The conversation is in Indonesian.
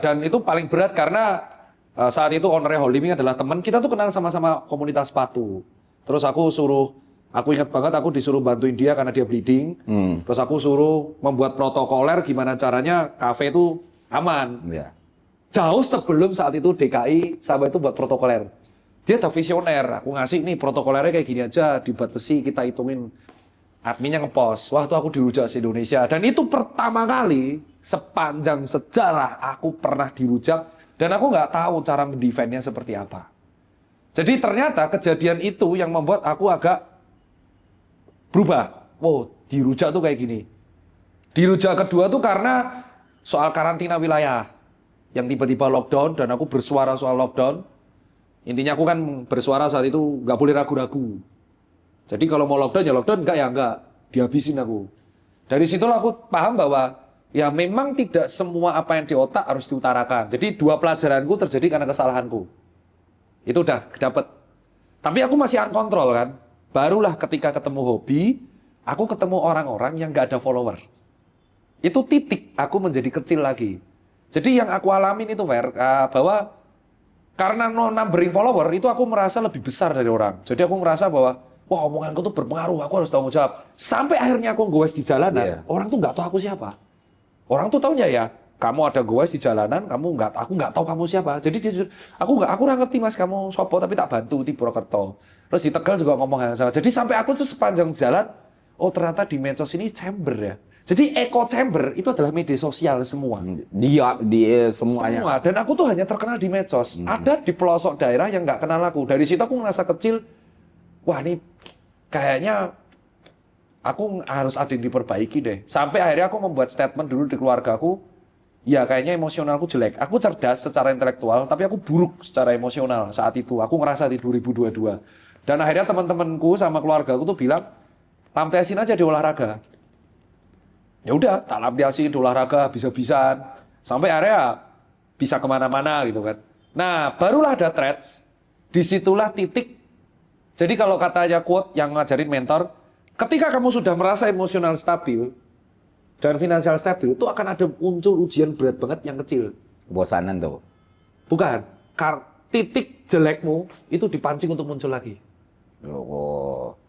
Dan itu paling berat karena saat itu ownernya Holding adalah teman. Kita tuh kenal sama-sama komunitas sepatu. Terus aku ingat banget aku disuruh bantuin dia karena dia bleeding. Terus aku suruh membuat protokoler gimana caranya kafe itu aman. Ya. Jauh sebelum saat itu DKI sampai itu buat protokoler. Dia udah visioner. Aku ngasih nih protokolernya kayak gini aja, dibuat besi, kita hitungin. Adminnya ngepost, waktu aku dirujak se-Indonesia. Dan itu pertama kali sepanjang sejarah aku pernah dirujak. Dan aku nggak tahu cara mendefendnya seperti apa. Jadi ternyata kejadian itu yang membuat aku agak berubah. Wow, dirujak tuh kayak gini. Dirujak kedua tuh karena soal karantina wilayah. Yang tiba-tiba lockdown dan aku bersuara soal lockdown. Intinya aku kan bersuara saat itu nggak boleh ragu-ragu. Jadi kalau mau lockdown ya lockdown, enggak ya enggak. Dihabisin aku. Dari situlah aku paham bahwa ya memang tidak semua apa yang di otak harus diutarakan. Jadi 2 pelajaranku terjadi karena kesalahanku. Itu udah dapet. Tapi aku masih uncontrol kan. Barulah ketika ketemu hobi, aku ketemu orang-orang yang nggak ada follower. Itu titik aku menjadi kecil lagi. Jadi yang aku alamin itu Fer, bahwa karena numbering follower itu aku merasa lebih besar dari orang. Jadi aku merasa bahwa wah omonganku tuh berpengaruh, aku harus tanggung jawab. Sampai akhirnya aku goes di jalanan, orang tuh nggak tahu aku siapa. Orang tuh taunya ya, kamu ada goes di jalanan, aku nggak tahu kamu siapa. Jadi dia, aku nggak ngerti mas kamu sopo, tapi tak bantu di Purwokerto. Terus di Tegal juga ngomong hal yang sama. Jadi sampai aku tuh sepanjang jalan, oh ternyata di medsos ini chamber ya. Jadi echo chamber itu adalah media sosial semua. Dia semuanya. Semua. Dan aku tuh hanya terkenal di medsos. Ada di pelosok daerah yang nggak kenal aku. Dari situ aku ngerasa kecil, wah ini kayaknya aku harus ada yang diperbaiki deh. Sampai akhirnya aku membuat statement dulu di keluarga aku, ya kayaknya emosionalku jelek. Aku cerdas secara intelektual, tapi aku buruk secara emosional saat itu. Aku ngerasa di 2022. Dan akhirnya teman-temanku sama keluarga aku tuh bilang, lampiasin aja di olahraga. Ya udah, tak lampiasin di olahraga bisa-bisaan. Sampai akhirnya bisa kemana-mana gitu kan. Nah, barulah ada threads. Disitulah titik. Jadi kalau katanya quote yang ngajarin mentor, ketika kamu sudah merasa emosional stabil dan finansial stabil, itu akan ada muncul ujian berat banget yang kecil. Kebosanan tuh. Bukan, titik jelekmu itu dipancing untuk muncul lagi. Oh.